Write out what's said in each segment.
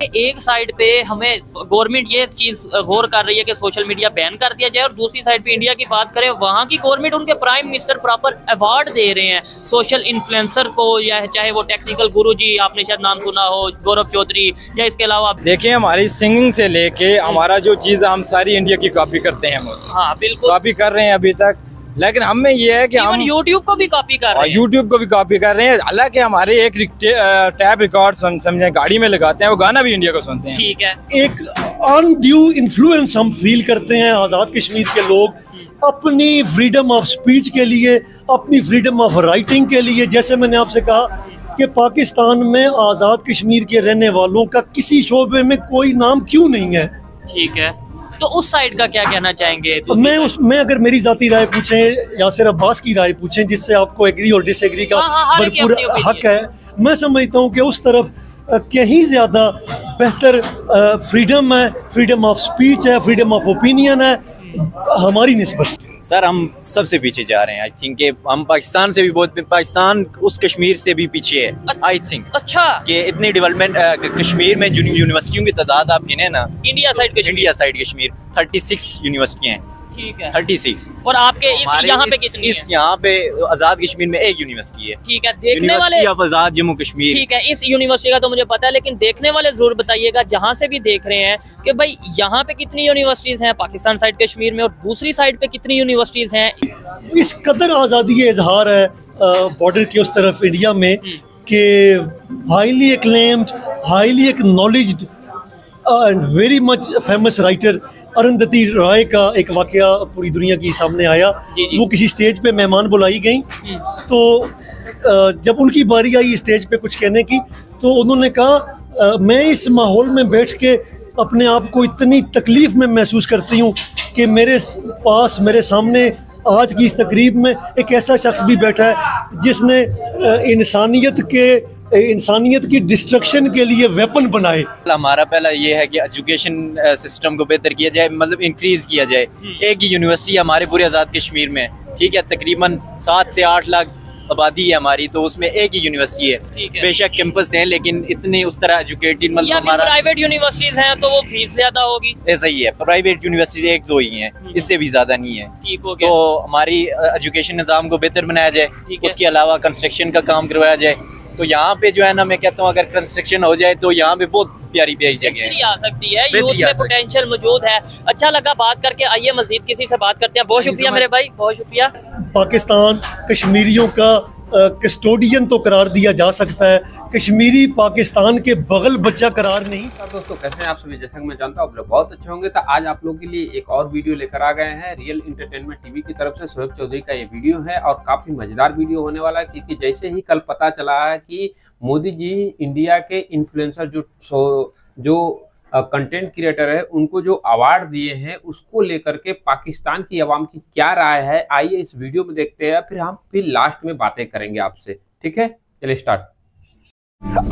एक साइड पे हमें गवर्नमेंट ये चीज गौर कर रही है कि सोशल मीडिया बैन कर दिया जाए, और दूसरी साइड पे इंडिया की बात करें, वहाँ की गवर्नमेंट उनके प्राइम मिनिस्टर प्रॉपर अवार्ड दे रहे हैं सोशल इन्फ्लुएंसर को, या चाहे वो टेक्निकल गुरु जी, आपने शायद नाम सुना हो, गौरव चौधरी, या इसके अलावा देखिए हमारी सिंगिंग से लेके हमारा जो चीज हम सारी इंडिया की कॉपी करते हैं, हाँ बिल्कुल कॉपी कर रहे हैं अभी तक, लेकिन हमें ये है कि हम यूट्यूब को भी कॉपी कर रहे हैं, यूट्यूब को भी कॉपी कर रहे हैं। हालांकि हमारे एक टैब रिकॉर्ड समझे गाड़ी में लगाते हैं, वो गाना भी इंडिया को सुनते हैं। ठीक है, एक अनड्यू इन्फ्लुएंस हम फील करते हैं आज़ाद कश्मीर के लोग अपनी फ्रीडम ऑफ स्पीच के लिए, अपनी फ्रीडम ऑफ राइटिंग के लिए। जैसे मैंने आपसे कहा कि पाकिस्तान में आज़ाद कश्मीर के रहने वालों का किसी शोबे में कोई नाम क्यों नहीं है। ठीक है, तो उस साइड का क्या कहना चाहेंगे? मैं अगर मेरी जाती राय पूछें, यासिर अब्बास की राय पूछें, जिससे आपको एग्री और डिसएग्री का भरपूर हक है, मैं समझता हूँ कि उस तरफ कहीं ज़्यादा बेहतर फ्रीडम है, फ्रीडम ऑफ स्पीच है, फ्रीडम ऑफ ओपिनियन है हमारी निस्बत। सर हम सबसे पीछे जा रहे हैं। आई थिंक हम पाकिस्तान से भी बहुत, पाकिस्तान उस कश्मीर से भी पीछे है। आई थिंक अच्छा कि इतनी डेवलपमेंट कश्मीर में यूनिवर्सिटियों की तादाद आप गिने ना, इंडिया साइड कश्मीर 36 यूनिवर्सिटियाँ हैं। ठीक है, 36। और आपके यहाँ पे कितनी है? यहाँ पे आजाद कश्मीर में एक यूनिवर्सिटी है। ठीक है, देखने वाले आजाद जम्मू कश्मीर। ठीक है, इस यूनिवर्सिटी का तो मुझे पता है, लेकिन देखने वाले जरूर बताइएगा जहाँ से भी देख रहे हैं कि भाई यहाँ पे कितनी यूनिवर्सिटीज हैं पाकिस्तान साइड कश्मीर में, और दूसरी साइड पे कितनी यूनिवर्सिटीज हैं। इस कदर आज़ादी इजहार है बॉर्डर के उस तरफ इंडिया में कि highly acclaimed, highly acknowledged and very much famous writer Arundhati Roy का एक वाकया पूरी दुनिया की सामने आया। वो किसी स्टेज पे मेहमान बुलाई गई, तो जब उनकी बारी आई स्टेज पे कुछ कहने की, तो उन्होंने कहा मैं इस माहौल में बैठ के अपने आप को इतनी तकलीफ़ में महसूस करती हूँ कि मेरे पास, मेरे सामने आज की इस तकरीब में एक ऐसा शख्स भी बैठा है जिसने इंसानियत की डिस्ट्रक्शन के लिए वेपन बनाए। हमारा पहला ये है कि एजुकेशन सिस्टम को बेहतर किया जाए, मतलब इंक्रीज किया जाए। एक ही यूनिवर्सिटी हमारे पूरे आज़ाद कश्मीर में, ठीक है, तकरीबन 7 से 8 लाख आबादी है हमारी, तो उसमें एक ही यूनिवर्सिटी है। बेशक कैंपस है, लेकिन इतनी उस तरह एजुकेटेड, मतलब हमारा प्राइवेट यूनिवर्सिटीज हैं तो वो फीस ज्यादा होगी। ऐसा ही है, प्राइवेट यूनिवर्सिटी 1-2 ही है, इससे भी ज्यादा नहीं है। ठीक हो गया। तो हमारी एजुकेशन निज़ाम को बेहतर बनाया जाए, उसके अलावा कंस्ट्रक्शन का काम करवाया जाए। तो यहाँ पे जो है ना, मैं कहता हूँ अगर कंस्ट्रक्शन हो जाए तो यहाँ पे बहुत प्यारी प्यारी जगह आ सकती है, यूथ में पोटेंशियल मौजूद है। अच्छा लगा बात करके, आइए मजीद किसी से बात करते हैं। बहुत शुक्रिया मेरे भाई, बहुत शुक्रिया। पाकिस्तान कश्मीरियों का कस्टोडियन तो करार दिया जा सकता है, कश्मीरी पाकिस्तान के बगल बच्चा करार नहीं। दोस्तों कैसे हैं आप सभी? जैसा कि मैं जानता हूँ आप लोग बहुत अच्छे होंगे। तो आज आप लोगों के लिए एक और वीडियो लेकर आ गए हैं। रियल एंटरटेनमेंट टीवी की तरफ से शोएब चौधरी का ये वीडियो है और काफ़ी मज़ेदार वीडियो होने वाला है, क्योंकि जैसे ही कल पता चला है कि मोदी जी इंडिया के इन्फ्लुएंसर जो कंटेंट क्रिएटर है उनको जो अवार्ड दिए हैं, उसको लेकर के पाकिस्तान की आवाम की क्या राय है, आइए इस वीडियो में देखते हैं, फिर लास्ट में बातें करेंगे आपसे। ठीक है, चलिए स्टार्ट।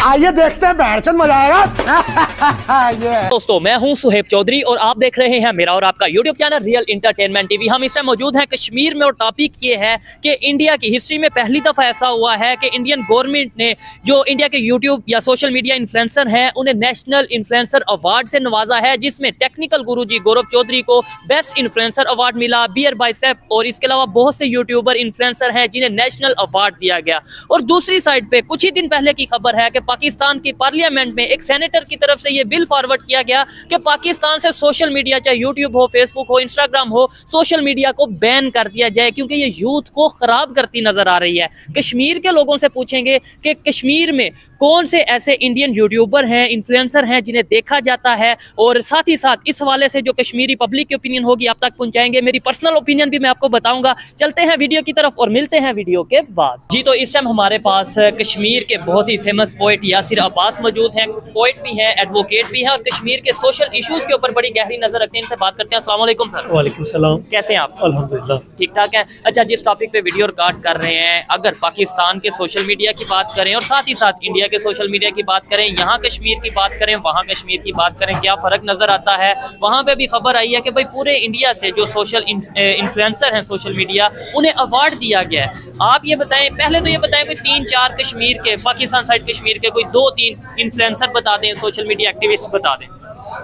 आइए देखते हैं, बैठकर मजा आएगा। दोस्तों मैं हूं सुहेब चौधरी और आप देख रहे हैं मेरा और आपका YouTube channel real entertainment TV. हम इस टाइम मौजूद हैं कश्मीर में और टॉपिक ये है कि इंडिया की हिस्ट्री में पहली दफा ऐसा हुआ है कि इंडियन गवर्नमेंट ने जो इंडिया के यूट्यूब या सोशल मीडिया इन्फ्लुएंसर हैं उन्हें नेशनल इन्फ्लुएंसर अवार्ड से नवाजा है, जिसमें टेक्निकल गुरुजी गौरव चौधरी को बेस्ट इन्फ्लुएंसर अवार्ड मिला, बियर बाइसेप, और इसके अलावा बहुत से यूट्यूबर इन्फ्लुएंसर हैं जिन्हें नेशनल अवार्ड दिया गया। और दूसरी साइड पे कुछ ही दिन पहले की खबर है कि पाकिस्तान की पार्लियामेंट में एक सेनेटर की तरफ से यह बिल फॉरवर्ड किया गया कि पाकिस्तान से सोशल मीडिया, चाहे यूट्यूब हो, फेसबुक हो, इंस्टाग्राम हो, सोशल मीडिया को बैन कर दिया जाए, क्योंकि ये यूथ को खराब करती नजर आ रही है। कश्मीर के लोगों से पूछेंगे कि कश्मीर में कौन से ऐसे इंडियन यूट्यूबर हैं, इन्फ्लुएंसर हैं जिन्हें देखा जाता है, और साथ ही साथ इस हवाले से जो कश्मीरी पब्लिक की ओपिनियन होगी आप तक पहुंचाएंगे। मेरी पर्सनल ओपिनियन भी मैं आपको बताऊंगा। चलते हैं वीडियो की तरफ और मिलते हैं वीडियो के बाद। जी तो इस टाइम हमारे पास कश्मीर के बहुत ही फेमस पोइट यासिर अब्बास मौजूद हैं। पोइट भी हैं, एडवोकेट भी हैं, और कश्मीर के सोशल इश्यूज के ऊपर बड़ी गहरी नजर रखते हैं। इनसे बात करते हैं। अस्सलाम वालेकुम सर। वालेकुम सलाम। कैसे हैं आप? अल्हम्दुलिल्लाह ठीक ठाक हैं। अच्छा, जिस टॉपिक पे वीडियो रिकॉर्ड कर रहे हैं, अगर पाकिस्तान के सोशल मीडिया की बात करें और साथ ही साथ इंडिया के सोशल मीडिया की बात करें, यहाँ कश्मीर की बात करें, वहाँ कश्मीर की बात करें, क्या फ़र्क नज़र आता है? वहाँ पे भी खबर आई है कि भाई पूरे इंडिया से जो सोशल इन्फ्लुएंसर हैं सोशल मीडिया, उन्हें अवार्ड दिया गया है। आप ये बताएं, पहले तो ये बताएं कि 3-4 कश्मीर के, पाकिस्तान साइड कश्मीर के कोई 2-3 इन्फ्लुएंसर बता दें, सोशल मीडिया एक्टिविस्ट बता दें।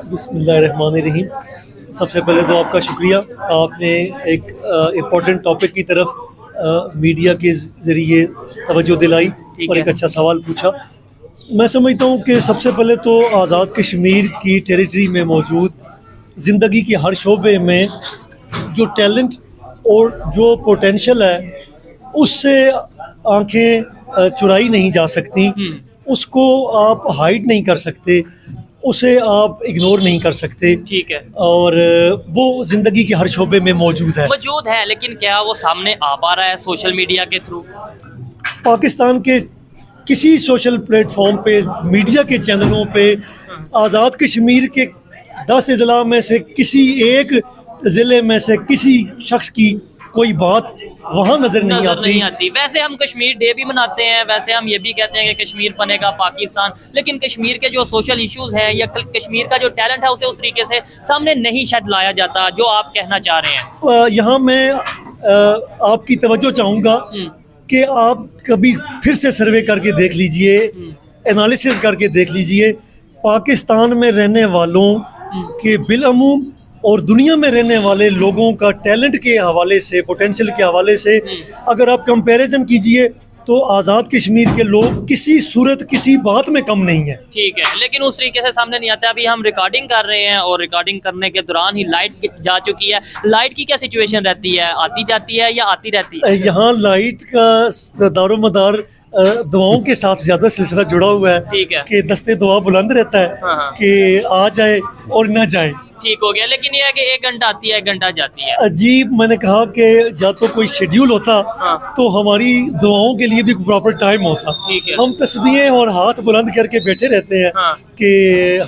बिस्मिल्लाहिर्रहमानिर्रहीम। सबसे पहले तो आपका शुक्रिया, आपने एक इम्पोर्टेंट टॉपिक की तरफ मीडिया के ज़रिए तवज्जो दिलाई और एक अच्छा सवाल पूछा। मैं समझता हूँ कि सबसे पहले तो आज़ाद कश्मीर की टेरिटरी में मौजूद ज़िंदगी के हर शोबे में जो टैलेंट और जो पोटेंशियल है उससे आंखें चुराई नहीं जा सकती, उसको आप हाइड नहीं कर सकते, उसे आप इग्नोर नहीं कर सकते। ठीक है। और वो ज़िंदगी के हर शोबे में मौजूद है, लेकिन क्या वो सामने आ पा रहा है सोशल मीडिया के थ्रू? पाकिस्तान के किसी सोशल प्लेटफॉर्म पे, मीडिया के चैनलों पे आज़ाद कश्मीर के 10 अजला में से किसी एक ज़िले में से किसी शख्स की कोई बात वहाँ नज़र नहीं आती। वैसे हम कश्मीर डे भी मनाते हैं, वैसे हम ये भी कहते हैं कि कश्मीर बनेगा पाकिस्तान, लेकिन कश्मीर के जो सोशल इश्यूज हैं या कश्मीर का जो टैलेंट है उसे उस तरीके से सामने नहीं शायद लाया जाता जो आप कहना चाह रहे हैं। यहाँ मैं आपकी तवज्जो चाहूँगा कि आप कभी फिर से सर्वे करके देख लीजिए, एनालिसिस करके देख लीजिए, पाकिस्तान में रहने वालों के बिलअमूम और दुनिया में रहने वाले लोगों का टैलेंट के हवाले से, पोटेंशियल के हवाले से अगर आप कंपैरिजन कीजिए तो आज़ाद कश्मीर के लोग किसी सूरत किसी बात में कम नहीं है। ठीक है, लेकिन उस तरीके से सामने नहीं आता। अभी हम रिकॉर्डिंग कर रहे हैं और रिकॉर्डिंग करने के दौरान ही लाइट जा चुकी है। लाइट की क्या सिचुएशन रहती है, आती जाती है या आती रहती है? यहाँ लाइट का दारोमदार दुआओं के साथ ज्यादा सिलसिला जुड़ा हुआ है। ठीक है कि दस्ते दुआ बुलंद रहता है कि आ जाए और न जाए। ठीक हो गया, लेकिन ये है कि 1 घंटा आती है 1 घंटा जाती है। अजीब, मैंने कहा कि या तो कोई शेड्यूल होता तो हमारी दुआओं के लिए भी प्रॉपर टाइम होता। हम तस्बीहें और हाथ बुलंद करके बैठे रहते हैं कि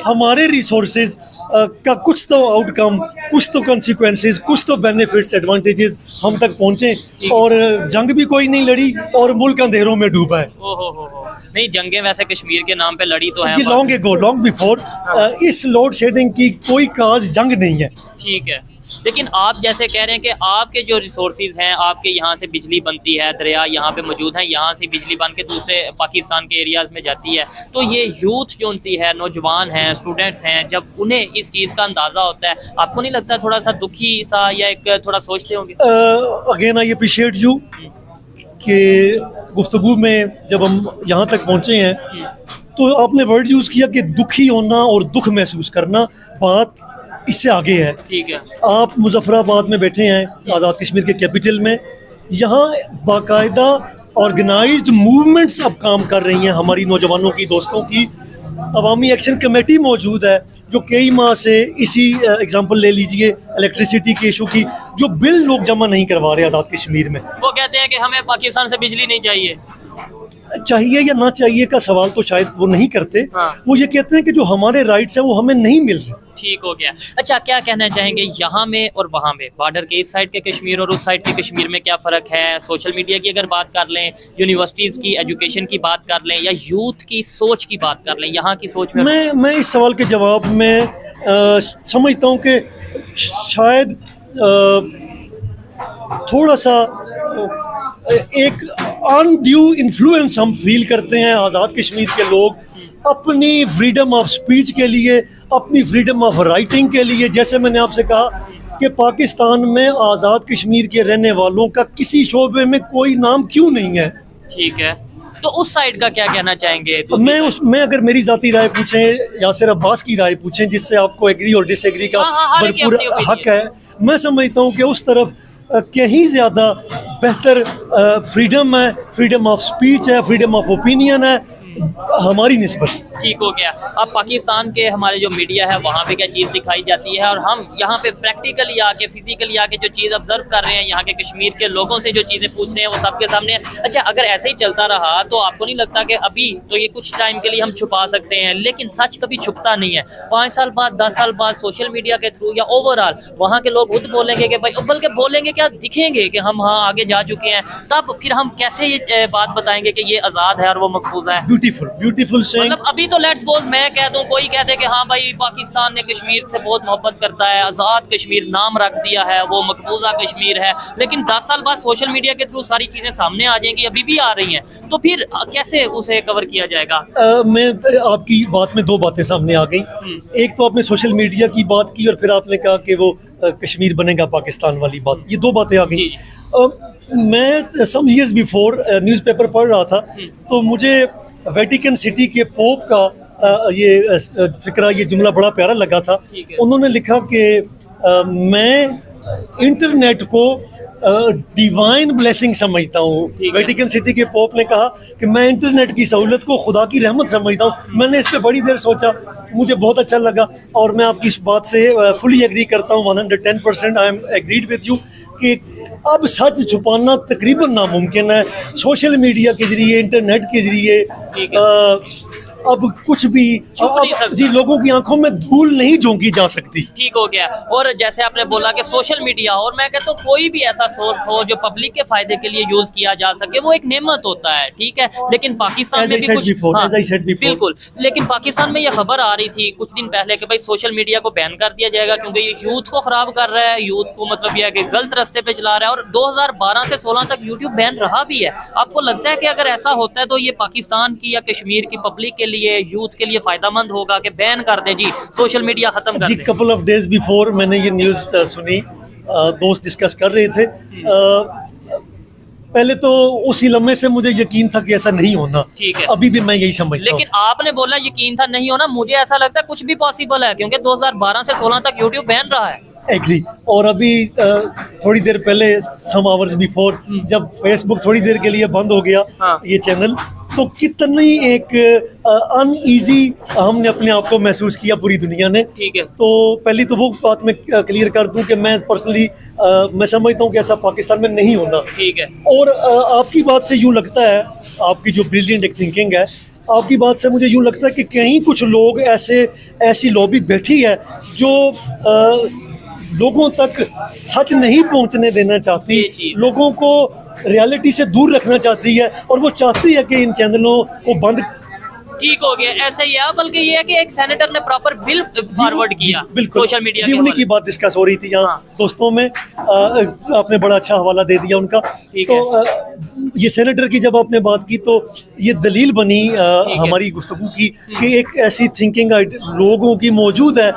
हमारे रिसोर्सेज का कुछ तो आउटकम, कुछ तो कॉन्सिक्वेंसेस, कुछ तो बेनिफिट्स, एडवांटेजेस हम तक पहुंचे। और जंग भी कोई नहीं लड़ी और मुल्क अंधेरों में डूबा है। नहीं, जंगें वैसे कश्मीर के नाम पे लड़ी तो है लॉन्ग बिफोर। इस लोड शेडिंग की कोई काज जंग नहीं है। ठीक है, लेकिन आप जैसे कह रहे हैं कि आपके जो रिसोर्सेज हैं, आपके यहाँ से बिजली बनती है, दरिया यहाँ पे मौजूद है, यहाँ से बिजली बन के दूसरे पाकिस्तान के एरियाज में जाती है, तो ये यूथ जो उनसी है, नौजवान हैं, स्टूडेंट्स हैं, जब उन्हें इस चीज़ का अंदाज़ा होता है, आपको नहीं लगता थोड़ा सा दुखी सा या एक थोड़ा सोचते होंगे? अगेन आई अप्रिशिएट यू कि गुफ्तगू में जब हम यहाँ तक पहुँचे हैं तो आपने वर्ड यूज़ किया कि दुखी होना और दुख महसूस करना, बात इससे आगे है। ठीक है। आप मुजफ्फराबाद में बैठे हैं, आज़ाद कश्मीर के कैपिटल में, यहाँ बाकायदा ऑर्गेनाइज्ड मूवमेंट्स अब काम कर रही हैं हमारी नौजवानों की, दोस्तों की। अवामी एक्शन कमेटी मौजूद है जो कई माह से इसी एग्जांपल ले लीजिए इलेक्ट्रिसिटी के इशू की, जो बिल लोग जमा नहीं करवा रहे आज़ाद कश्मीर में। वो कहते हैं कि हमें पाकिस्तान से बिजली नहीं चाहिए। चाहिए या ना चाहिए का सवाल तो शायद वो नहीं करते। वो ये कहते हैं कि जो हमारे राइट्स हैं वो हमें नहीं मिल रहे। ठीक हो गया। अच्छा, क्या कहना चाहेंगे यहाँ में और वहाँ में, बॉर्डर के इस साइड के कश्मीर और उस साइड के कश्मीर में क्या फ़र्क है? सोशल मीडिया की अगर बात कर लें, यूनिवर्सिटीज़ की एजुकेशन की बात कर लें, या यूथ की सोच की बात कर लें, यहाँ की सोच में मैं इस सवाल के जवाब में समझता हूँ कि शायद थोड़ा सा एक अनड्यू इन्फ्लुएंस हम फील करते हैं आज़ाद कश्मीर के लोग अपनी फ्रीडम ऑफ स्पीच के लिए, अपनी फ्रीडम ऑफ राइटिंग के लिए। जैसे मैंने आपसे कहा कि पाकिस्तान में आज़ाद कश्मीर के रहने वालों का किसी शोबे में कोई नाम क्यों नहीं है। ठीक है, तो उस साइड का क्या कहना चाहेंगे? मैं अगर मेरी जाती राय पूछें या सिर्फ अब्बास की राय पूछें, जिससे आपको एग्री और डिसएग्री का भरपूर हक है, मैं समझता हूँ कि उस तरफ कहीं ज़्यादा बेहतर फ्रीडम है, फ्रीडम ऑफ स्पीच है, फ्रीडम ऑफ ओपिनियन है हमारी निस्बत। ठीक हो गया। अब पाकिस्तान के हमारे जो मीडिया है वहाँ पे क्या चीज़ दिखाई जाती है, और हम यहाँ पे प्रैक्टिकली आके, फिजिकली आके जो चीज़ ऑब्जर्व कर रहे हैं, यहाँ के कश्मीर के लोगों से जो चीज़ें पूछ रहे हैं वो सबके सामने है। अच्छा, अगर ऐसे ही चलता रहा तो आपको नहीं लगता कि अभी तो ये कुछ टाइम के लिए हम छुपा सकते हैं, लेकिन सच कभी छुपता नहीं है। 5 साल बाद, 10 साल बाद सोशल मीडिया के थ्रू या ओवरऑल वहाँ के लोग खुद बोलेंगे कि भाई, बल्कि बोलेंगे क्या, दिखेंगे कि हम हाँ आगे जा चुके हैं, तब फिर हम कैसे ये बात बताएंगे कि ये आज़ाद है और वो महफूज है। ब्यूटीफुल से। मतलब अभी तो लेट्स सपोज मैं कह दूं, कोई कह दे कि हाँ भाई पाकिस्तान ने कश्मीर से बहुत मोहब्बत करता है, आज़ाद कश्मीर नाम रख दिया है, वो मकबूजा कश्मीर है, लेकिन 10 साल बाद सोशल मीडिया के थ्रू सारी चीजें सामने आ जाएंगी, अभी भी आ रही हैं, तो फिर कैसे उसे कवर किया जाएगा? मैं आपकी बात में दो बातें सामने आ गई। एक तो आपने सोशल मीडिया की बात की और फिर आपने कहा कि वो कश्मीर बनेगा पाकिस्तान वाली बात, ये दो बातें आ गई। मैं सम इयर्स बिफोर न्यूज़पेपर पढ़ रहा था, तो मुझे वेटिकन सिटी के पोप का ये फिक्रा, ये जुमला बड़ा प्यारा लगा था। उन्होंने लिखा कि मैं इंटरनेट को डिवाइन ब्लेसिंग समझता हूँ। वेटिकन सिटी के पोप ने कहा कि मैं इंटरनेट की सहूलत को खुदा की रहमत समझता हूँ। मैंने इस पर बड़ी देर सोचा, मुझे बहुत अच्छा लगा और मैं आपकी इस बात से फुली एग्री करता हूँ। 110% I am agreed with you कि अब सच छुपाना तकरीबन नामुमकिन है। सोशल मीडिया के जरिए, इंटरनेट के जरिए अब कुछ भी जी लोगों की आंखों में धूल नहीं झोंकी जा सकती। ठीक हो गया। और जैसे आपने बोला कि सोशल मीडिया, और मैं कहता हूँ कोई भी ऐसा सोर्स हो जो पब्लिक के फायदे के लिए यूज किया जा सके, वो एक नेमत होता है, ठीक है। लेकिन पाकिस्तान में भी कुछ बिल्कुल, लेकिन पाकिस्तान में ये खबर आ रही थी कुछ दिन पहले कि भाई सोशल मीडिया को बैन कर दिया जाएगा क्योंकि ये यूथ को खराब कर रहा है, यूथ को मतलब यह है कि गलत रास्ते पे चला रहा है। और 2012 से 16 तक यूट्यूब बैन रहा भी है। आपको लगता है कि अगर ऐसा होता है तो ये पाकिस्तान की या कश्मीर की पब्लिक के लिए, यूथ के लिए फायदेमंद होगा कि बैन कर दे जी, सोशल मीडिया खत्म कर दे? कपल ऑफ डेज बिफोर मैंने ये न्यूज़ सुनी, दोस्त डिस्कस कर रहे थे। पहले तो उसी लम्हे से मुझे यकीन था कि ऐसा नहीं होना, ठीक है, अभी भी मैं यही समझता हूं। लेकिन आपने बोला यकीन था नहीं होना, मुझे ऐसा लगता है कुछ भी पॉसिबल है क्योंकि 2012 से 16 तक यूट्यूब बैन रहा है। एग्री। और अभी थोड़ी देर पहले सम आवर्स बिफोर जब फेसबुक थोड़ी देर के लिए बंद हो गया ये चैनल, तो कितनी एक अनईजी हमने अपने आप को महसूस किया पूरी दुनिया ने। ठीक है। तो पहली तो वो बात मैं क्लियर कर दूं कि मैं पर्सनली मैं समझता हूं कि ऐसा पाकिस्तान में नहीं होना। ठीक है। और आपकी बात से यूं लगता है, आपकी जो ब्रिलियंट एक थिंकिंग है, आपकी बात से मुझे यूं लगता है कि कहीं कुछ लोग ऐसी लॉबी बैठी है जो लोगों तक सच नहीं पहुंचने देना चाहती, लोगों को रियलिटी से दूर रखना चाहती है और वो चाहती है कि इन चैनलों को बंद। ठीक हो गया, ऐसा ही है। बल्कि ये है कि एक सेनेटर ने प्रॉपर बिल फॉरवर्ड किया सोशल मीडिया जी, उन्हीं की बात डिस्कस हो रही थी यहाँ दोस्तों में। आपने बड़ा अच्छा हवाला दे दिया उनका। तो ये सेनेटर की जब आपने बात की तो ये दलील बनी हमारी गुफ्तगू की कि एक ऐसी थिंकिंग लोगों की मौजूद है,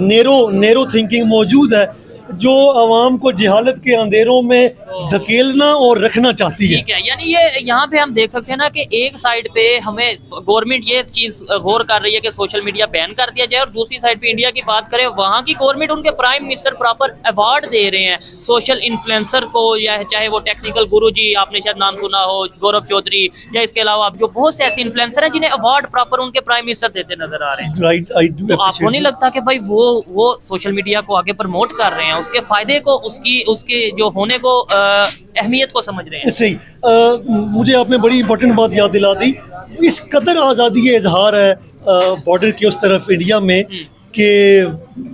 नेरो थिंकिंग मौजूद है जो आवाम को जहालत के अंधेरों में धकेलना और रखना चाहती है। ठीक है, यानी ये यहाँ पे हम देख सकते हैं ना कि एक साइड पे हमें गवर्नमेंट ये चीज गौर कर रही है कि सोशल मीडिया बैन कर दिया जाए, और दूसरी साइड पे इंडिया की बात करें, वहाँ की गवर्नमेंट उनके प्राइम मिनिस्टर प्रॉपर अवार्ड दे रहे हैं सोशल इन्फ्लुएंसर को, या चाहे वो टेक्निकल गुरु जी, आपने शायद नाम सुना हो, गौरव चौधरी, या इसके अलावा जो बहुत से ऐसे इन्फ्लुएंसर हैं जिन्हें अवार्ड प्रॉपर उनके प्राइम मिनिस्टर देते नजर आ रहे हैं। तो आपको नहीं लगता कि भाई वो सोशल मीडिया को आगे प्रमोट कर रहे हैं, उसके फायदे को, उसके जो होने को, अहमियत को समझ रहे हैं? सही। मुझे आपने बड़ी इंपॉर्टेंट बात याद दिला दी। इस कदर आज़ादी का इजहार है बॉर्डर के उस तरफ इंडिया में कि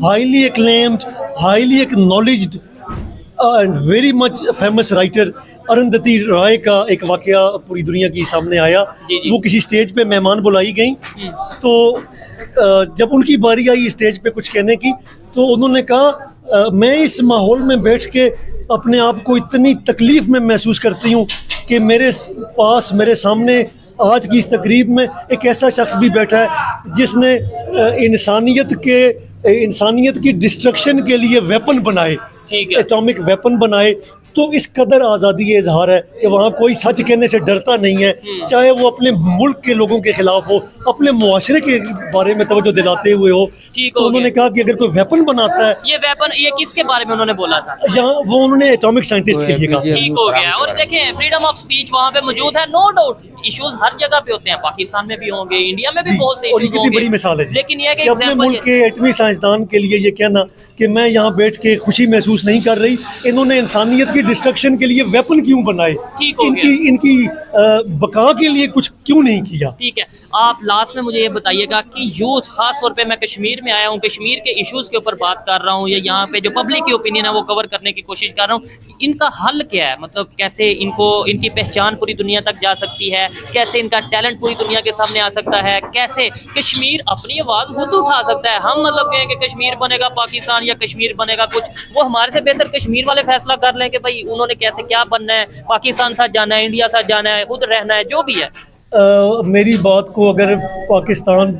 highly acclaimed, highly acknowledged and very much famous writer Arundhati Roy का एक वाकया पूरी दुनिया की सामने आया। वो किसी स्टेज पे मेहमान बुलाई गई, तो जब उनकी बारी आई स्टेज पे कुछ कहने की, तो उन्होंने कहा मैं इस माहौल में बैठ के अपने आप को इतनी तकलीफ में महसूस करती हूँ कि मेरे सामने आज की इस तकरीब में एक ऐसा शख्स भी बैठा है जिसने इंसानियत की डिस्ट्रक्शन के लिए वेपन बनाए, एटॉमिक वेपन बनाए। तो इस कदर आज़ादी इजहार है कि वहाँ कोई सच कहने से डरता नहीं है, चाहे वो अपने मुल्क के लोगों के खिलाफ हो, अपने मुआशरे के बारे में तवज्जो दिलाते हुए हो। तो उन्होंने कहा कि अगर कोई वेपन बनाता है, ये किसके बारे में उन्होंने बोला था? यहाँ वो उन्होंने एटॉमिक साइंटिस्ट के लिए कहा। ठीक हो गया। और देखें, फ्रीडम ऑफ स्पीच वहाँ पे मौजूद है, नो डाउट। इश्यूज हर जगह पे होते हैं, पाकिस्तान में भी होंगे, इंडिया में भी बहुत से इश्यूज होंगे। बड़ी मिसाल है, लेकिन ये कि अपने मुल्क के एटमी साइंसदान के लिए ये कहना कि मैं यहाँ बैठ के खुशी महसूस नहीं कर रही, इन्होंने इंसानियत की डिस्ट्रक्शन के लिए वेपन क्यों बनाए, इनकी बका के लिए कुछ क्यों नहीं किया? ठीक है। आप लास्ट में मुझे ये बताइएगा कि यूथ, खास तौर पे मैं कश्मीर में आया हूँ, कश्मीर के इश्यूज के ऊपर बात कर रहा हूँ, या यहाँ पे जो पब्लिक की ओपिनियन है वो कवर करने की कोशिश कर रहा हूँ, इनका हल क्या है? मतलब कैसे इनकी पहचान पूरी दुनिया तक जा सकती है, कैसे इनका टैलेंट पूरी दुनिया के सामने आ सकता है, कैसे कश्मीर अपनी आवाज़ खुद उठा सकता है। हम मतलब कहें कि कश्मीर बनेगा पाकिस्तान या कश्मीर बनेगा कुछ, वो हमारे से बेहतर कश्मीर वाले फैसला कर लें कि भाई उन्होंने कैसे क्या बनना है, पाकिस्तान साथ जाना है, इंडिया साथ जाना है, खुद रहना है, जो भी है। मेरी बात को अगर पाकिस्तान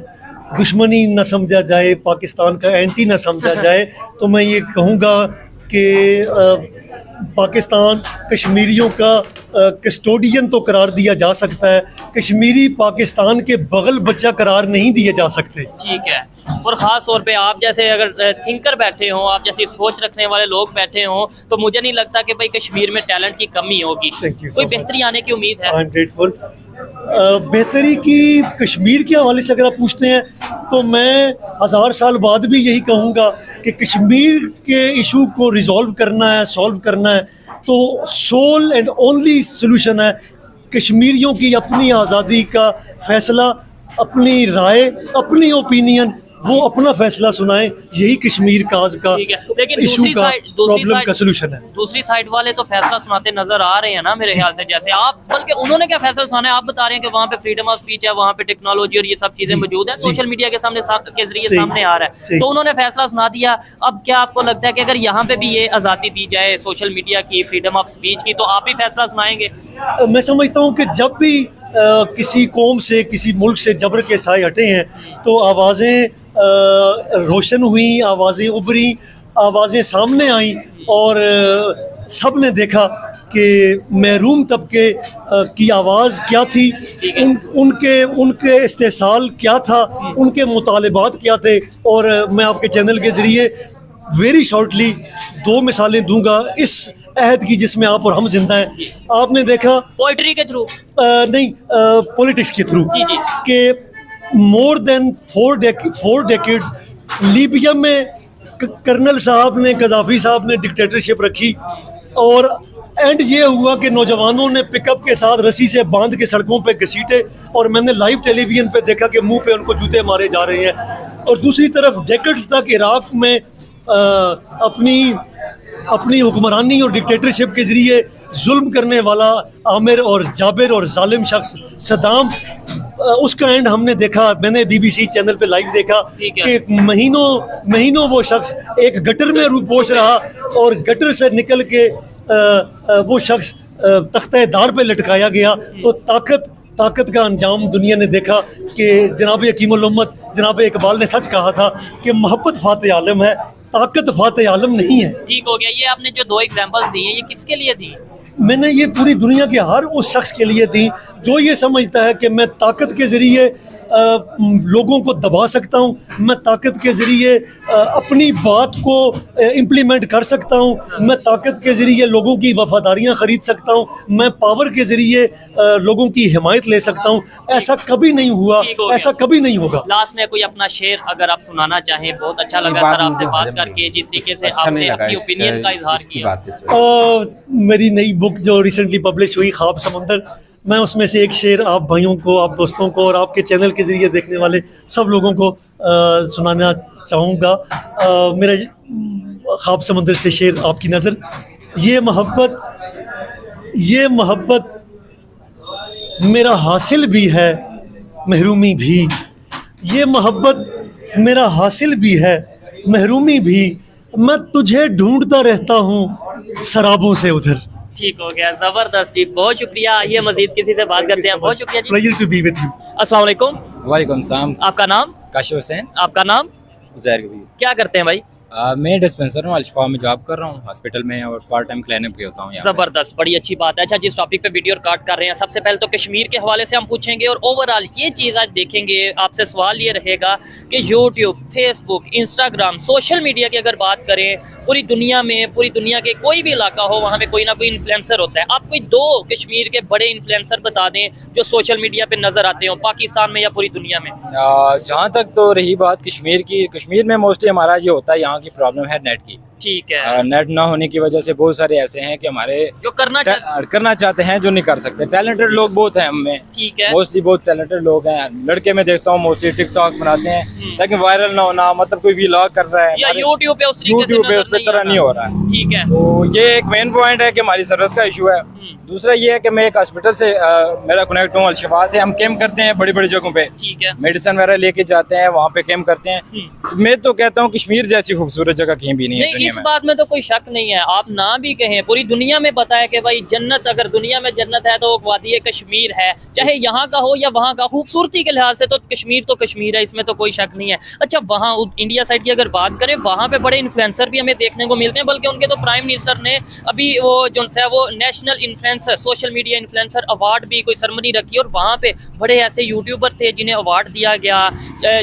दुश्मनी न समझा जाए, पाकिस्तान का एंटी न समझा जाए, तो मैं ये कहूँगा कि पाकिस्तान कश्मीरियों का कस्टोडियन तो करार दिया जा सकता है, कश्मीरी पाकिस्तान के बगल बच्चा करार नहीं दिए जा सकते। ठीक है, और ख़ास तौर पे आप जैसे अगर थिंकर बैठे हों, आप जैसी सोच रखने वाले लोग बैठे हों, तो मुझे नहीं लगता कि भाई कश्मीर में टैलेंट की कमी होगी। कोई बेहतरी आने की उम्मीद है? I am grateful. बेहतरी की कश्मीर के हवाले से अगर आप पूछते हैं तो मैं 1000 साल बाद भी यही कहूँगा कि कश्मीर के इशू को रिजॉल्व करना है, सॉल्व करना है, तो सोल एंड ओनली सोल्यूशन है कश्मीरियों की अपनी आज़ादी का फैसला, अपनी राय, अपनी ओपिनियन, वो अपना फैसला सुनाए, यही कश्मीर काज का लेकिन इशू का प्रॉब्लम का सोल्यूशन है। दूसरी साइड वाले तो फैसला सुनाते नजर आ रहे हैं ना मेरे ख्याल से, जैसे आप, बल्कि उन्होंने क्या फैसला सुनाया, आप बता रहे हैं कि वहाँ पे फ्रीडम ऑफ स्पीच है, वहाँ पे टेक्नोलॉजी और ये सब चीजें मौजूद है, सोशल मीडिया के सामने के जरिए सामने आ रहा है, तो उन्होंने फैसला सुना दिया। अब क्या आपको लगता है कि अगर यहाँ पे भी ये आज़ादी दी जाए सोशल मीडिया की, फ्रीडम ऑफ स्पीच की, तो आप भी फैसला सुनाएंगे? मैं समझता हूँ कि जब भी किसी कौम से, किसी मुल्क से जबर के साए हटे हैं, तो आवाज़ें रोशन हुई, आवाज़ें उभरी, आवाज़ें सामने आई, और सब ने देखा कि महरूम तबके की आवाज़ क्या थी, उनके इस्तेसाल क्या था, उनके मुतालिबात क्या थे। और मैं आपके चैनल के ज़रिए वेरी शॉर्टली 2 मिसालें दूंगा इस अहद की जिसमें आप और हम जिंदा हैं। आपने देखा पोइट्री के थ्रू नहीं, पॉलिटिक्स के थ्रू, कि मोर देन 4 डेकेड्स लीबिया में कर्नल साहब ने, गद्दाफी साहब ने डिक्टेटरशिप रखी, और एंड ये हुआ कि नौजवानों ने पिकअप के साथ रस्सी से बांध के सड़कों पे घसीटे, और मैंने लाइव टेलीविजन पे देखा कि मुंह पे उनको जूते मारे जा रहे हैं। और दूसरी तरफ डेकेड्स तक इराक में अपनी हुक्मरानी और डिक्टेटरशिप के जरिए जुल्म करने वाला आमिर और जाबिर और जालिम शख्स सद्दाम, उसका एंड हमने देखा। मैंने BBC चैनल पे लाइव देखा कि महीनों वो शख्स एक गटर में पहुंच रहा, और गटर से निकल के वो शख्स तख्ते-ए-दार पे लटकाया गया। तो ताकत का अंजाम दुनिया ने देखा कि जनाब हकीमुल उम्मत, जनाब इकबाल ने सच कहा था कि मोहब्बत फाते आलम है, ताकत फाते आलम नहीं है। ठीक हो गया। ये आपने जो 2 एग्जांपल्स दी हैं, ये किसके लिए दी? मैंने ये पूरी दुनिया के हर उस शख्स के लिए दी जो ये समझता है कि मैं ताकत के ज़रिए लोगों को दबा सकता हूँ, मैं ताकत के ज़रिए अपनी बात को इम्प्लीमेंट कर सकता हूँ, मैं ताकत के ज़रिए लोगों की वफादारियाँ ख़रीद सकता हूँ, मैं पावर के ज़रिए लोगों की हिमायत ले सकता हूँ। ऐसा कभी नहीं हुआ, ऐसा कभी नहीं होगा। लास्ट में कोई अपना शेर अगर आप सुनाना चाहें। बहुत अच्छा लगा सर आपसे बात करके, जिस तरीके से आपने अपनी ओपिनियन का इजहार किया। मेरी नई बुक जो रिसेंटली पब्लिश हुई, ख्वाब समुंदर, मैं उसमें से एक शेर आप भाइयों को, आप दोस्तों को और आपके चैनल के ज़रिए देखने वाले सब लोगों को सुनाना चाहूँगा। मेरा ख्वाब समुंदर से शेर आपकी नज़र। ये मोहब्बत मेरा हासिल भी है, महरूमी भी। ये मोहब्बत मेरा हासिल भी है, महरूमी भी। मैं तुझे ढूंढता रहता हूँ शराबों से उधर। ठीक हो गया, जबरदस्त जी, बहुत शुक्रिया। आइए मजीद किसी से बात करते हैं। बहुत शुक्रिया जी। Pleasure to be with you. अस्सलाम वालेकुम। वालेकुम सलाम। आपका नाम? काशिफ हुसैन। आपका नाम? उज़ैर कबीर। क्या करते हैं भाई? मैं डिस्पेंसर हूँ, अल्शफा में जॉब कर रहा हूँ हॉस्पिटल में, और पार्ट टाइम क्लिनिक भी होता हूँ। ज़बरदस्त, बड़ी अच्छी बात है। अच्छा, जिस टॉपिक पे वीडियो रिकॉर्ड कर रहे हैं, सबसे पहले तो कश्मीर के हवाले से हम पूछेंगे, और ओवरऑल ये चीज़ आज देखेंगे। आपसे सवाल ये रहेगा कि YouTube, Facebook, Instagram, social media की अगर बात करें, पूरी दुनिया में, पूरी दुनिया के कोई भी इलाका हो, वहाँ में कोई ना कोई इन्फ्लुएंसर होता है। आप कोई 2 कश्मीर के बड़े इन्फ्लुएंसर बता दें जो सोशल मीडिया पे नज़र आते हो, पाकिस्तान में या पूरी दुनिया में। जहाँ तक तो रही बात कश्मीर की, कश्मीर में मोस्टली हमारा ये होता है, यहाँ की प्रॉब्लम है नेट की। ठीक है। नेट ना होने की वजह से बहुत सारे ऐसे हैं कि हमारे जो करना चाहते हैं जो नहीं कर सकते। टैलेंटेड लोग बहुत हैं हम में, ठीक है, मोस्टली बहुत टैलेंटेड लोग हैं। लड़के मैं देखता हूँ मोस्टली टिकटॉक बनाते हैं लेकिन वायरल ना होना, मतलब कोई व्लॉग कर रहा है या यूट्यूब पे उस तरह नहीं हो रहा है। ठीक है, तो ये एक मेन पॉइंट है कि हमारी सर्विस का इशू है। दूसरा ये है कि मैं एक हॉस्पिटल से मेरा कनेक्ट हूँ, अल-शिफा से। हम कैंप करते हैं बड़ी बड़ी जगहों पे, ठीक है, मेडिसिन वगैरह लेके जाते हैं, वहाँ पे कैंप करते हैं। मैं तो कहता हूँ कश्मीर जैसी खूबसूरत जगह कहीं भी नहीं है दुनिया इस में। बात में तो कोई शक नहीं है। आप ना भी कहें, पूरी दुनिया में पता है कि भाई जन्नत, अगर दुनिया में जन्नत है तो वादी कश्मीर है, चाहे यहाँ का हो या वहाँ का। खूबसूरती के लिहाज से तो कश्मीर है, इसमें तो कोई शक नहीं है। अच्छा, वहाँ इंडिया साइड की अगर बात करें, वहाँ पे बड़े इन्फ्लुएंसर भी हमें देखने को मिलते हैं, बल्कि उनके तो प्राइम मिनिस्टर ने अभी वो जो है वो national influencer, social media influencer award भी कोई सेरेमनी रखी, और वहाँ पे बड़े ऐसे यूट्यूबर थे जिन्हें अवार्ड दिया गया।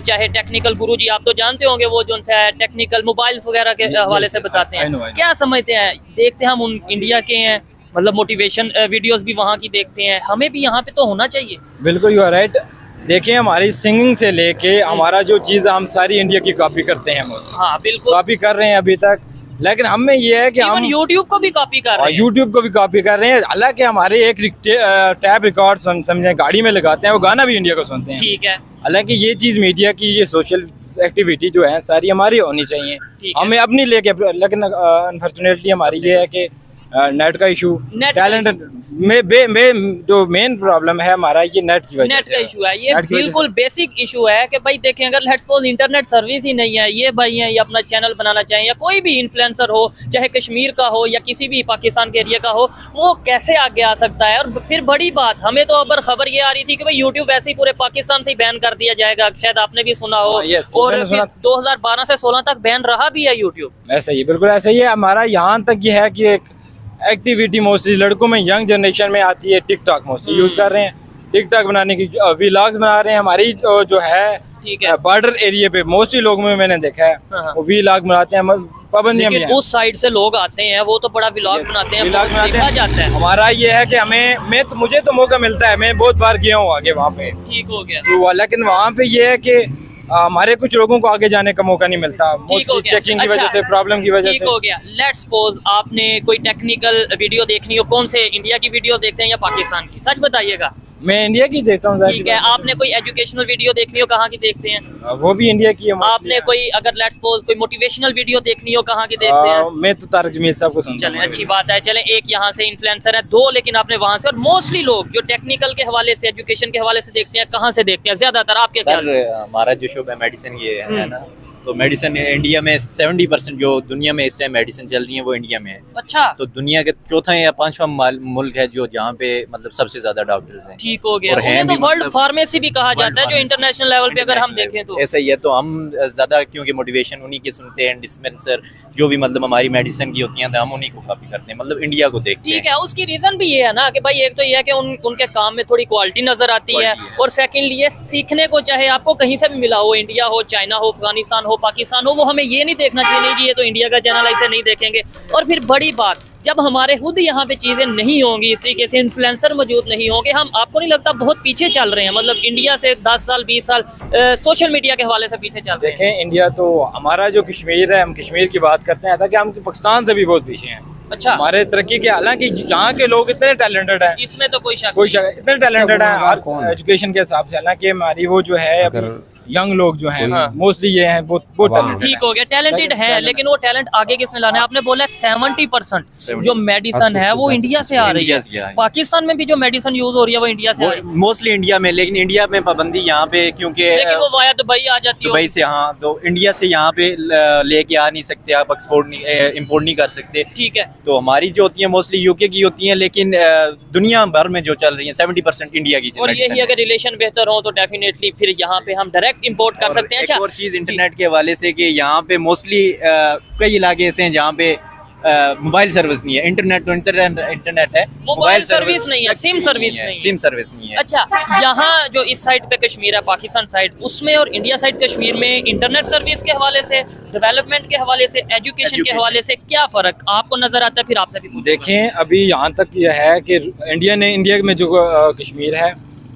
चाहे टेक्निकल गुरु जी, आप तो जानते होंगे, वो जो है टेक्निकल मोबाइल्स वगैरह के हवाले से बताते हैं। क्या समझते हैं, देखते हैं हम उन इंडिया के हैं, मतलब मोटिवेशन वीडियोस भी वहाँ की देखते हैं, हमें भी यहाँ पे तो होना चाहिए। बिल्कुल, यू आर राइट। देखिए, हमारी सिंगिंग से लेके हमारा जो चीज़, हम सारी इंडिया की कॉपी करते हैं। हाँ बिल्कुल, कॉपी कर रहे हैं अभी तक, लेकिन हम में ये है कि हम यूट्यूब को भी कॉपी कर रहे हैं। यूट्यूब को भी कॉपी कर रहे हैं। हालांकि हमारे एक टैब रिकॉर्ड समझे गाड़ी में लगाते हैं, वो गाना भी इंडिया को सुनते हैं। ठीक है, हालांकि ये चीज़ मीडिया की, ये सोशल एक्टिविटी जो है सारी हमारी होनी चाहिए, हमें अपनी लेके। लेकिन अनफॉर्चुनेटली हमारी ये है कि नेट का इशू, टैलेंट में जो मेन प्रॉब्लम है हमारा, ये नेट की वजह से। नेट का इशू है, ये बिल्कुल बेसिक इशू है कि भाई देखें, अगर लेट्स सपोज इंटरनेट सर्विस ही नहीं है, ये भाई हैं, ये अपना चैनल बनाना चाहिए, या कोई भी इन्फ्लुएंसर हो, चाहे कश्मीर का हो या किसी भी पाकिस्तान के एरिया का हो, वो कैसे आगे आ सकता है। और फिर बड़ी बात, हमें तो अब खबर ये आ रही थी कि भाई यूट्यूब वैसे ही पूरे पाकिस्तान से बैन कर दिया जाएगा, शायद आपने भी सुना हो। और फिर 2012 से 16 तक बैन रहा भी है यूट्यूब। ऐसा ही, बिल्कुल ऐसा ही है। हमारा यहाँ तक ये है कि एक एक्टिविटी मोस्टली लड़कों में, यंग जनरेशन में आती है, टिकटॉक मोस्टली यूज कर रहे हैं, टिकटॉक बनाने की व्लॉग्स बना रहे हैं। हमारी जो है बॉर्डर एरिया पे मोस्टली लोगों में मैंने देखा है, वो व्लॉग बनाते हैं, पाबंदियां भी हैं। उस साइड से लोग आते हैं, वो तो बड़ा व्लॉग बनाते हैं, देखा जाता है। हमारा ये है कि मुझे तो मौका मिलता है, मैं बहुत बार गया हूँ आगे वहाँ पे, ठीक हो गया, तो लेकिन वहाँ पे ये है कि हमारे कुछ लोगों को आगे जाने का मौका नहीं मिलता, चेकिंग की वजह से, प्रॉब्लम की वजह से। ठीक हो गया। लेट्स सपोज आपने कोई टेक्निकल वीडियो देखनी हो, कौन से, इंडिया की वीडियो देखते हैं या पाकिस्तान की? सच बताइएगा। मैं इंडिया की देखता हूँ। ठीक है। आपने कोई एजुकेशनल वीडियो देखनी हो, कहाँ की देखते हैं? वो भी इंडिया की है। आपने कोई, अगर लेट्स सपोज कोई मोटिवेशनल वीडियो देखनी हो, कहाँ की देखते हैं? मैं तो तारक जमील साहब को सुनता हूं। चलें, अच्छी बात है। चलें, एक यहाँ से इन्फ्लुएंसर है, 2 लेकिन आपने वहाँ से। और मोस्टली लोग जो टेक्निकल के हवाले से, एजुकेशन के हवाले से देखते हैं, कहाँ से देखते हैं ज्यादातर, आपके ख्याल में? हमारा जो शोबा मेडिसिन ये है ना, तो मेडिसिन इंडिया में 70% जो दुनिया में इस टाइम मेडिसिन चल रही है वो इंडिया में है। अच्छा। तो दुनिया के चौथा या 5वां मुल्क है जो जहाँ पे मतलब सबसे ज्यादा डॉक्टर्स हैं। ठीक हो गया। उन्हें तो वर्ल्ड फार्मेसी भी कहा जाता है, जो इंटरनेशनल लेवल पे अगर हम देखें तो ऐसा ही है। तो हम ज्यादा क्योंकि मोटिवेशन उन्हीं के सुनते हैं, डिस्पेंसर जो भी मतलब हमारी मेडिसिन की होती हैं, तो हम उन्हीं को कॉपी करते हैं, मतलब इंडिया को देखते हैं। ठीक है। उसकी रीजन भी ये है ना कि भाई एक तो ये है कि उनके काम में थोड़ी क्वालिटी नजर आती है, और सेकेंडली ये सीखने को चाहे आपको कहीं से भी मिला हो, इंडिया हो, चाइना हो, अफगानिस्तान हो, पाकिस्तान हो, वो हमें ये नहीं देखना चाहिए नहीं जी ये तो इंडिया का चैनल, ऐसे नहीं देखेंगे। और फिर बड़ी बात, जब हमारे खुद यहाँ पे चीजें नहीं होंगी, इस तरीके से इन्फ्लुएंसर मौजूद नहीं होंगे, हम, आपको नहीं लगता बहुत पीछे चल रहे हैं? मतलब इंडिया से 10 साल 20 साल सोशल मीडिया के हवाले से पीछे चल रहे हैं। देखें, इंडिया तो हमारा जो कश्मीर है, हम कश्मीर की बात करते हैं कि हम पाकिस्तान से भी बहुत पीछे हैं। अच्छा। हमारे तरक्की के, हालांकि यहाँ के लोग इतने टैलेंटेड हैं, इसमें तो कोई शक इतने टैलेंटेड हैं एजुकेशन के हिसाब से। हालांकि हमारी वो जो है यंग लोग जो हैं मोस्टली ये हैं बहुत टैलेंटेड। ठीक हो गया, टैलेंटेड है, लेकिन वो टैलेंट आगे किसने लाना है? आपने बोला 70% जो मेडिसिन है वो इंडिया से आ रही है। पाकिस्तान में भी जो मेडिसिन यूज हो रही है वो इंडिया से आ रही है, मोस्टली इंडिया में। लेकिन इंडिया में पाबंदी यहाँ पे, क्योंकि वो वाया दुबई आ जाती है, दुबई से। हाँ, तो इंडिया से यहाँ पे लेके आ नहीं सकते आप, एक्सपोर्ट नहीं, इम्पोर्ट नहीं कर सकते। ठीक है। तो हमारी जो होती है मोस्टली यूके की होती है, लेकिन दुनिया भर में जो चल रही है 70% इंडिया की। और यही अगर रिलेशन बेहतर हो तो डेफिनेटली फिर यहाँ पे हम डायरेक्ट इंपोर्ट कर सकते हैं। एक और चीज इंटरनेट के हवाले से कि यहाँ पे मोस्टली कई इलाके ऐसे हैं जहाँ पे मोबाइल सर्विस नहीं है। इंटरनेट तो इंटरनेट है, मोबाइल सर्विस नहीं है, सिम सर्विस नहीं है, सिम सर्विस नहीं है। अच्छा, यहाँ जो इस साइड पे कश्मीर है, पाकिस्तान साइड, उसमें और इंडिया साइड कश्मीर में इंटरनेट सर्विस के हवाले से, डेवलपमेंट के हवाले से, एजुकेशन के हवाले से क्या फर्क आपको नजर आता है? फिर आपसे भी देखें, अभी यहाँ तक यह है कि इंडिया में जो कश्मीर है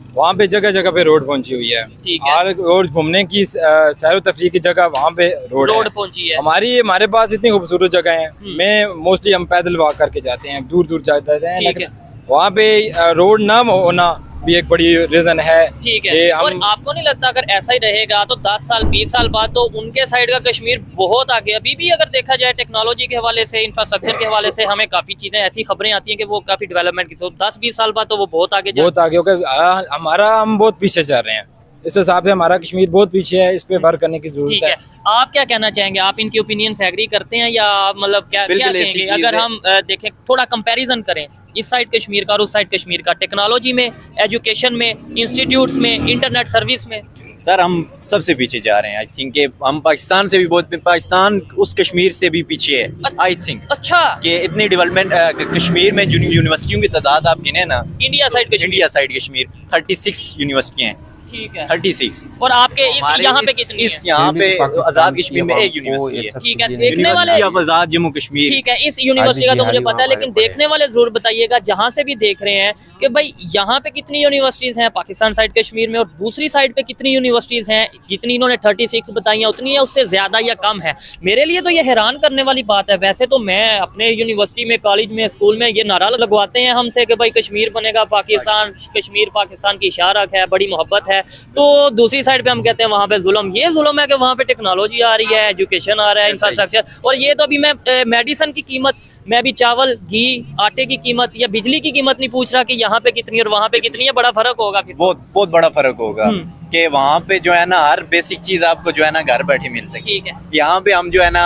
वहाँ पे जगह जगह पे रोड पहुंची हुई है। ठीक है। और घूमने की सैर तफरीह की जगह वहाँ पे रोड पहुंची है। हमारे पास इतनी खूबसूरत जगह है, मैं मोस्टली हम पैदल वॉक करके जाते हैं, दूर दूर जाते हैं, लेकिन वहाँ पे रोड ना होना भी एक बड़ी रीजन है। ठीक है। और आपको नहीं लगता अगर ऐसा ही रहेगा तो 10 साल 20 साल बाद तो उनके साइड का कश्मीर बहुत आगे, अभी भी अगर देखा जाए टेक्नोलॉजी के हवाले से, इंफ्रास्ट्रक्चर के हवाले से हमें काफी चीजें ऐसी खबरें आती हैं कि वो काफी डेवलपमेंट की, तो 10-20 साल बाद तो वो बहुत आगे होगा। हम बहुत पीछे चल रहे हैं, इस हिसाब से हमारा कश्मीर बहुत पीछे है, इस पे वर्क करने की जरूरत है। आप क्या कहना चाहेंगे, आप इनकी ओपिनियन से एग्री करते हैं या मतलब क्या कहेंगे अगर हम देखें, थोड़ा कंपैरिजन करें इस साइड कश्मीर का और उस साइड कश्मीर का, टेक्नोलॉजी में, एजुकेशन में, इंस्टीट्यूट्स में, इंटरनेट सर्विस में? सर हम सबसे पीछे जा रहे हैं। आई थिंक हम पाकिस्तान से भी बहुत, पाकिस्तान उस कश्मीर से भी पीछे है। आई थिंक अच्छा कि इतनी डेवलपमेंट कश्मीर में यूनिवर्सिटियों की तादाद आप गिने ना, इंडिया साइड कश्मीर 36 यूनिवर्सिटियाँ हैं। ठीक है 36। और आपके यहाँ पे कितनी है? यहाँ पे आजाद कश्मीर में एक यूनिवर्सिटी है। ठीक है। देखने वाले आजाद जम्मू कश्मीर। ठीक है, इस यूनिवर्सिटी का तो मुझे पता है, लेकिन देखने वाले जरूर बताइएगा जहाँ से भी देख रहे हैं कि भाई यहाँ पे कितनी यूनिवर्सिटीज हैं पाकिस्तान साइड कश्मीर में, और दूसरी साइड पे कितनी यूनिवर्सिटीज हैं। जितनी इन्होंने 36 बताई है उतनी है, उससे ज्यादा या कम है? मेरे लिए तो ये हैरान करने वाली बात है। वैसे तो मैं अपने यूनिवर्सिटी में, कॉलेज में, स्कूल में ये नारा लगवाते हैं हमसे कि भाई कश्मीर बनेगा पाकिस्तान, कश्मीर पाकिस्तान की इशारा है, बड़ी मोहब्बत है। तो दूसरी साइड पे हम कहते हैं वहाँ पे जुल्म। ये जुल्म है कि वहाँ पे टेक्नोलॉजी आ रही है, एजुकेशन आ रहा है, इंफ्रास्ट्रक्चर। और ये तो अभी मैं मेडिसिन की कीमत, मैं भी चावल, घी, आटे की कीमत या बिजली की कीमत नहीं पूछ रहा कि यहाँ पे कितनी और वहाँ पे कितनी है। बड़ा फर्क होगा, बहुत बड़ा फर्क होगा कि वहाँ पे जो है ना हर बेसिक चीज आपको जो है ना घर बैठे मिल सके। ठीक है। यहाँ पे हम जो है ना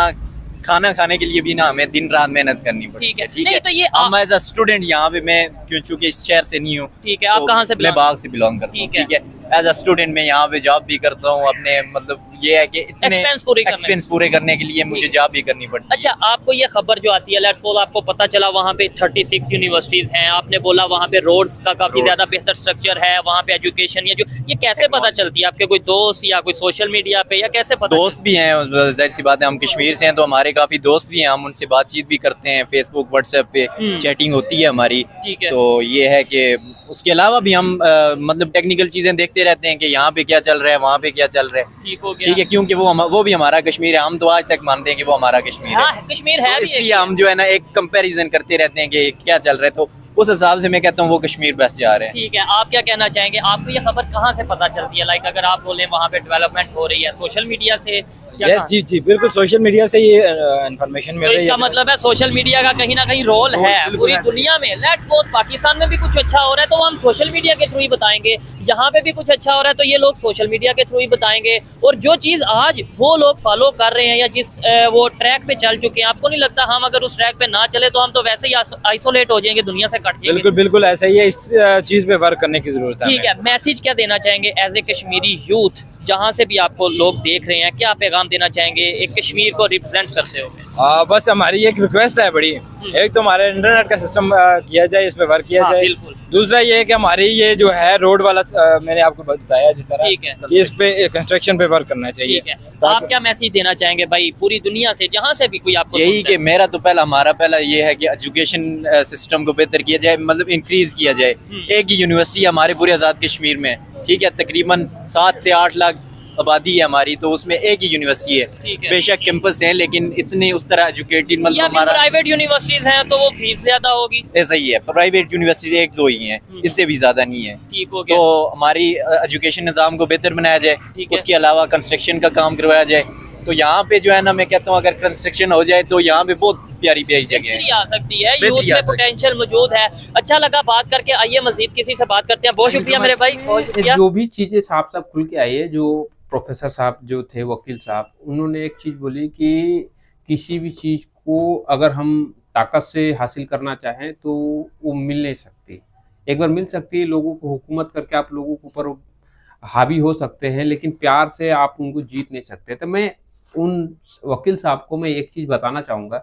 खाना खाने के लिए भी ना हमें दिन रात मेहनत करनी पड़ती है। ठीक है। तो ये हम एज अ स्टूडेंट यहाँ पे, मैं चूंकि इस शहर से नहीं हूँ। ठीक है। आप कहाँ से? मैं बाग से बिलोंग करता हूँ। ठीक है। एज अ स्टूडेंट मैं यहाँ पे जॉब भी करता हूँ, अपने मतलब ये है कि इतने एक्सपेंस पूरे करने के लिए मुझे जॉब भी करनी पड़ती है। अच्छा, आपको ये खबर जो आती है, लेट्स सपोज आपको पता चला वहाँ पे 36 यूनिवर्सिटीज हैं, आपने बोला वहाँ पे रोड्स का काफी ज्यादा बेहतर स्ट्रक्चर है, वहाँ पे एजुकेशन, ये कैसे पता चलती है? आपके कोई दोस्त या कोई सोशल मीडिया पे, या कैसे पता? दोस्त भी हैं, जाहिर सी बात है, हम कश्मीर से हैं तो हमारे काफी दोस्त भी हैं, हम उनसे बातचीत भी करते हैं, फेसबुक व्हाट्सएप पे चैटिंग होती है हमारी। ठीक है। तो ये है कि उसके अलावा भी हम मतलब टेक्निकल चीजें देखते रहते हैं कि यहाँ पे क्या चल रहा है, वहाँ पे क्या चल रहा है। ठीक है, क्योंकि वो भी हमारा कश्मीर है, हम तो आज तक मानते हैं कि वो हमारा कश्मीर है। कश्मीर है, तो इसलिए हम जो है ना एक कंपैरिजन करते रहते हैं कि क्या चल रहा है, तो उस हिसाब से मैं कहता हूँ वो कश्मीर बेस्ट जा रहे हैं। ठीक है। आप क्या कहना चाहेंगे, आपको ये खबर कहाँ से पता चलती है? लाइक अगर आप बोले वहाँ पे डेवलपमेंट हो रही है, सोशल मीडिया से? जी बिल्कुल, सोशल मीडिया से ये इन्फॉर्मेशन मिल रही है। इसका मतलब है सोशल मीडिया का कहीं ना कहीं रोल है पूरी दुनिया में। लेट्स सपोज पाकिस्तान में भी कुछ अच्छा हो रहा है तो हम सोशल मीडिया के थ्रू ही बताएंगे, यहाँ पे भी कुछ अच्छा हो रहा है तो ये लोग सोशल मीडिया के थ्रू ही बताएंगे। और जो चीज़ आज वो लोग फॉलो कर रहे हैं या जिस वो ट्रैक पे चल चुके हैं, आपको नहीं लगता हम अगर उस ट्रैक पे ना चले तो हम तो वैसे ही आइसोलेट हो जाएंगे, दुनिया से कट जाएंगे? बिल्कुल ऐसा ही है, इस चीज़ पे वर्क करने की जरूरत है। ठीक है। मैसेज क्या देना चाहेंगे एज ए कश्मीरी यूथ, जहाँ से भी आपको लोग देख रहे हैं, क्या पैगाम देना चाहेंगे एक कश्मीर को रिप्रेजेंट करते हुए? बस हमारी एक रिक्वेस्ट है बड़ी, एक तो हमारे इंटरनेट का सिस्टम किया जाए, इस पे वर्क किया जाए। दूसरा ये है कि हमारी ये जो है रोड वाला, मैंने आपको बताया जिस तरह, इस पे कंस्ट्रक्शन पे वर्क करना चाहिए। ठीक है। आप क्या मैसेज देना चाहेंगे भाई पूरी दुनिया से, जहाँ से भी कोई आपको? यही कि हमारा पहला ये है कि एजुकेशन सिस्टम को बेहतर किया जाए, मतलब इंक्रीज किया जाए। एक ही यूनिवर्सिटी हमारे पूरे आजाद कश्मीर में, ठीक है, तकरीबन 7 से 8 लाख आबादी है हमारी, तो उसमें एक ही यूनिवर्सिटी है। बेशक कैंपस है लेकिन इतनी उस तरह एजुकेटेड, मतलब हमारा प्राइवेट यूनिवर्सिटीज हैं तो वो फीस ज्यादा होगी। ऐसा ही है, प्राइवेट यूनिवर्सिटी 1-2 ही हैं, इससे भी ज्यादा नहीं है। ठीक हो गया। तो हमारी एजुकेशन निज़ाम को बेहतर बनाया जाए, उसके अलावा कंस्ट्रक्शन का काम करवाया जाए। तो यहाँ पे जो है ना, मैं कहता हूँ अगर कंस्ट्रक्शन हो जाए तो यहाँ पे बहुत प्यारी जगह है, आ सकती है, यूथ में पोटेंशियल मौजूद है। अच्छा लगा बात करके, आइए मजीद किसी से बात करते हैं। बहुत शुक्रिया मेरे भाई, बहुत शुक्रिया। जो भी चीजें साफ खुल के आई है, जो प्रोफेसर साहब जो थे, वकील साहब, उन्होंने एक चीज बोली कि किसी भी चीज को अगर हम ताकत से हासिल करना चाहें तो वो मिल नहीं सकती। एक बार मिल सकती है, लोगों को हुकूमत करके आप लोगों के ऊपर हावी हो सकते हैं, लेकिन प्यार से आप उनको जीत नहीं सकते। तो मैं उन वकील साहब को मैं एक चीज़ बताना चाहूँगा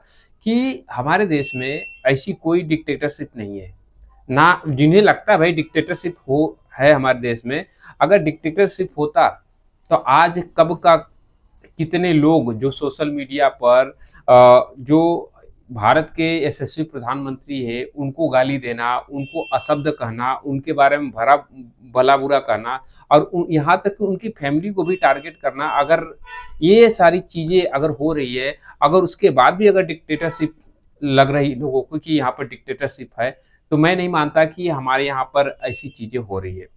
कि हमारे देश में ऐसी कोई डिक्टेटरशिप नहीं है ना, जिन्हें लगता है भाई डिक्टेटरशिप है हमारे देश में। अगर डिक्टेटरशिप होता तो आज कब का कितने लोग जो सोशल मीडिया पर जो भारत के यशस्वी प्रधानमंत्री है उनको गाली देना, उनको अशब्द कहना, उनके बारे में भला बुरा कहना और यहाँ तक कि उनकी फैमिली को भी टारगेट करना, अगर ये सारी चीज़ें अगर हो रही है, अगर उसके बाद भी अगर डिक्टेटरशिप लग रही लोगों को कि यहाँ पर डिक्टेटरशिप है, तो मैं नहीं मानता कि हमारे यहाँ पर ऐसी चीज़ें हो रही है।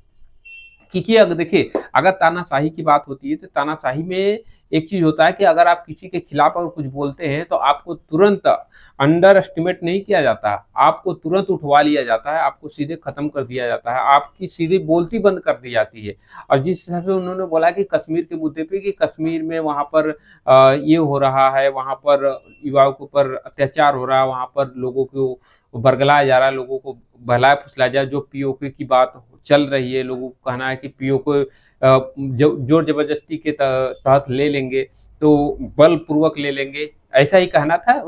क्योंकि अगर देखिए, अगर तानाशाही की बात होती है तो तानाशाही में एक चीज़ होता है कि अगर आप किसी के खिलाफ अगर कुछ बोलते हैं तो आपको तुरंत अंडर एस्टिमेट नहीं किया जाता, आपको तुरंत उठवा लिया जाता है, आपको सीधे ख़त्म कर दिया जाता है, आपकी सीधे बोलती बंद कर दी जाती है। और जिस हिसाब से उन्होंने बोला कि कश्मीर के मुद्दे पे कि कश्मीर में वहाँ पर ये हो रहा है, वहाँ पर युवाओं के ऊपर अत्याचार हो रहा है, वहाँ पर लोगों को बरगलाया जा रहा है, लोगों को बहलाया फुसलाया जा रहा है, जो पीओके की बात चल रही है, लोगों को कहना है कि पीओके जोर जबरदस्ती के तहत ले लेंगे तो बलपूर्वक ले लेंगे, ऐसा ही कहना था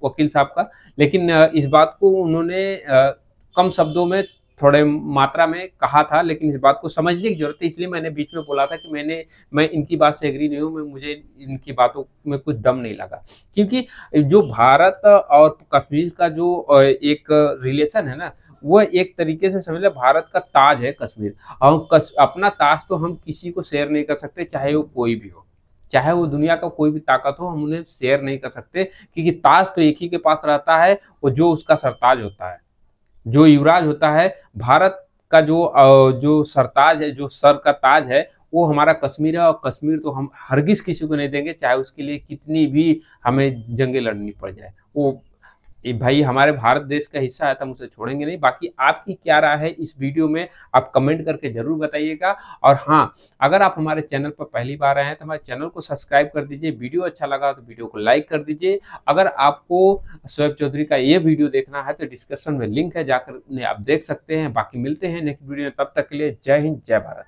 वकील साहब का। लेकिन इस बात को उन्होंने कम शब्दों में थोड़े मात्रा में कहा था, लेकिन इस बात को समझने की जरूरत है, इसलिए मैंने बीच में बोला था कि मैं इनकी बात से एग्री नहीं हूँ, मुझे इनकी बातों में कुछ दम नहीं लगा। क्योंकि जो भारत और कश्मीर का जो एक रिलेशन है ना, वो एक तरीके से समझ ले भारत का ताज है कश्मीर, और अपना ताज तो हम किसी को शेयर नहीं कर सकते, चाहे वो कोई भी हो, चाहे वो दुनिया का कोई भी ताकत हो, हम उन्हें शेयर नहीं कर सकते, क्योंकि ताज तो एक ही के पास रहता है, वो जो उसका सरताज होता है, जो युवराज होता है। भारत का जो सरताज है, जो सर का ताज है, वो हमारा कश्मीर है, और कश्मीर तो हम हरगिज किसी को नहीं देंगे, चाहे उसके लिए कितनी भी हमें जंगें लड़नी पड़ जाए। वो भाई हमारे भारत देश का हिस्सा है, तो हम उसे छोड़ेंगे नहीं। बाकी आपकी क्या राय है इस वीडियो में, आप कमेंट करके जरूर बताइएगा। और हाँ, अगर आप हमारे चैनल पर पहली बार आए हैं तो हमारे चैनल को सब्सक्राइब कर दीजिए, वीडियो अच्छा लगा तो वीडियो को लाइक कर दीजिए। अगर आपको शोएब चौधरी का ये वीडियो देखना है तो डिस्क्रिप्शन में लिंक है, जाकर आप देख सकते हैं। बाकी मिलते हैं नेक्स्ट वीडियो में, तब तक के लिए जय हिंद, जय भारत।